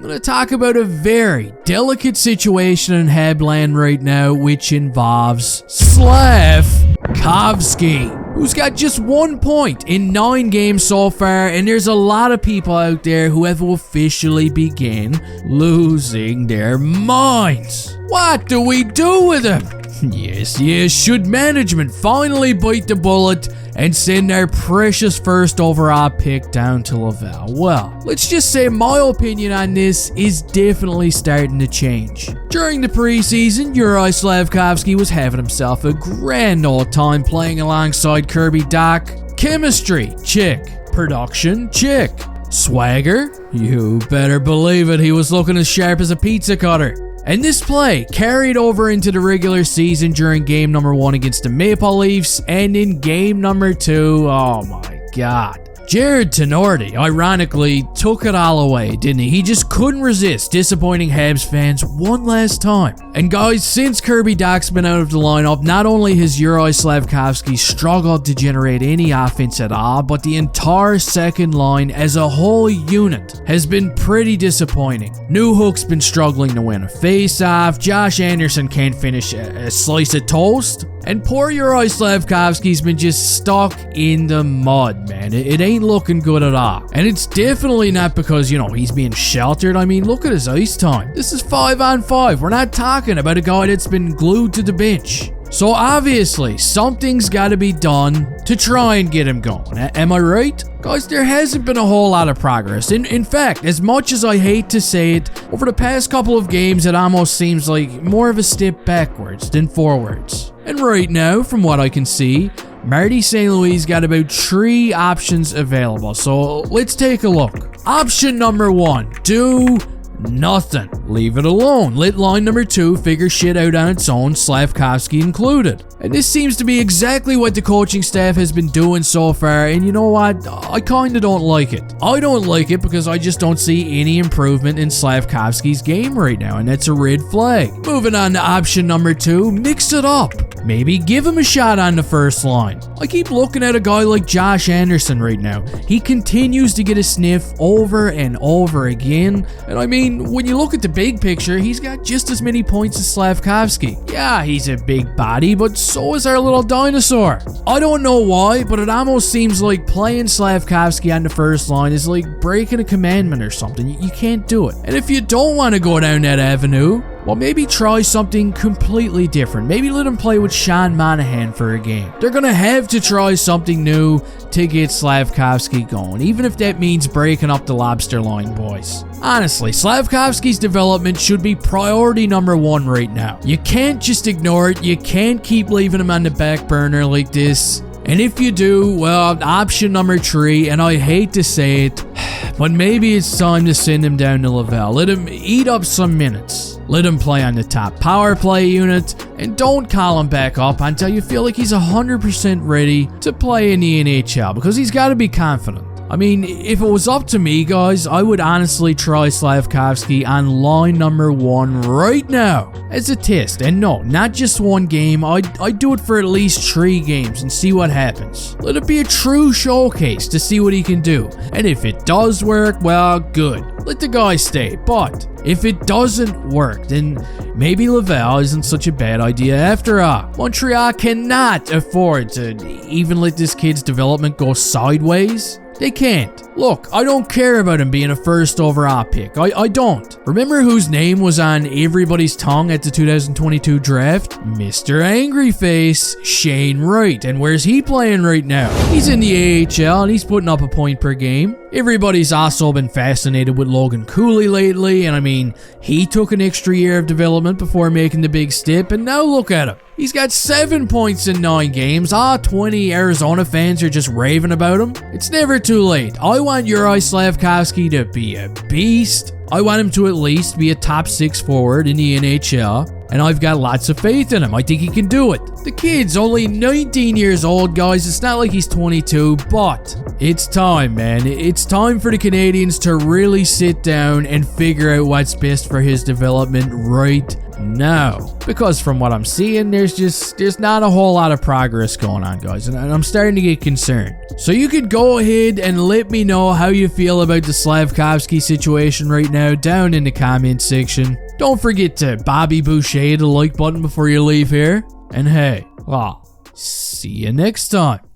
I'm going to talk about a very delicate situation in Habland right now, which involves Slafkovsky, who's got just 1 point in 9 games so far, and there's a lot of people out there who have officially begun losing their minds. What do we do with him? Yes, should management finally bite the bullet and send our precious first overall pick down to Laval? Well, let's just say my opinion on this is definitely starting to change. During the preseason, Juraj Slafkovsky was having himself a grand old time playing alongside Kirby Dach. Chemistry, check. Production, check. Swagger? You better believe it, he was looking as sharp as a pizza cutter. And this play carried over into the regular season during game number 1 against the Maple Leafs, and in game number 2, oh my god. Jared Tenorti, ironically, took it all away, didn't he? He just couldn't resist disappointing Habs fans one last time. And guys, since Kirby Dach's been out of the lineup, not only has Juraj Slafkovsky struggled to generate any offense at all, but the entire second line as a whole unit has been pretty disappointing. Newhook's been struggling to win a face-off, Josh Anderson can't finish a slice of toast, and poor Juraj Slafkovsky's been just stuck in the mud, man. It ain't looking good at all. And it's definitely not because, he's being sheltered. I mean, look at his ice time. This is 5-on-5. We're not talking about a guy that's been glued to the bench. So obviously, something's got to be done to try and get him going. Am I right? Guys, there hasn't been a whole lot of progress. In fact, as much as I hate to say it, over the past couple of games, it almost seems like more of a step backwards than forwards. And right now, from what I can see, Marty St. Louis got about 3 options available. So let's take a look. Option number 1, do nothing. Leave it alone. Let line number 2 figure shit out on its own, Slafkovsky included. And this seems to be exactly what the coaching staff has been doing so far, and you know what? I kinda don't like it. I don't like it because I just don't see any improvement in Slafkovsky's game right now, and that's a red flag. Moving on to option number 2, mix it up. Maybe give him a shot on the first line. I keep looking at a guy like Josh Anderson right now. He continues to get a sniff over and over again, and I mean, when you look at the big picture, he's got just as many points as Slafkovsky. Yeah, he's a big body, but so is our little dinosaur. I don't know why, but it almost seems like playing Slafkovsky on the first line is like breaking a commandment or something. You can't do it. And if you don't want to go down that avenue, well, maybe try something completely different. Maybe let him play with Sean Monahan for a game. They're going to have to try something new to get Slafkovsky going, even if that means breaking up the lobster line, boys. Honestly, Slafkovsky's development should be priority number 1 right now. You can't just ignore it. You can't keep leaving him on the back burner like this. And if you do, well, option number 3, and I hate to say it, but maybe it's time to send him down to Laval. Let him eat up some minutes. Let him play on the top power play unit, and don't call him back up until you feel like he's 100% ready to play in the NHL, because he's got to be confident. I mean, if it was up to me, guys, I would honestly try Slafkovsky on line number 1 right now as a test. And no, not just 1 game. I'd do it for at least 3 games and see what happens. Let it be a true showcase to see what he can do. And if it does work, well, good. Let the guy stay. But if it doesn't work, then maybe Laval isn't such a bad idea after all. Montreal cannot afford to even let this kid's development go sideways. They can't. Look, I don't care about him being a first overall pick. I don't. Remember whose name was on everybody's tongue at the 2022 draft? Mr. Angry Face, Shane Wright. And where's he playing right now? He's in the AHL and he's putting up a point per game. Everybody's also been fascinated with Logan Couture lately, and I mean, he took an extra year of development before making the big step, and now look at him. He's got 7 points in 9 games. 20 Arizona fans are just raving about him. It's never too late. I want Juraj Slafkovsky to be a beast. I want him to at least be a top 6 forward in the NHL, and I've got lots of faith in him. I think he can do it. The kid's only 19 years old, guys. It's not like he's 22, but it's time, man. It's time for the Canadiens to really sit down and figure out what's best for his development right now. Because from what I'm seeing, there's not a whole lot of progress going on, guys, and I'm starting to get concerned. So you could go ahead and let me know how you feel about the Slafkovsky situation right now down in the comment section. Don't forget to Bobby Boucher the like button before you leave here. And hey, see you next time.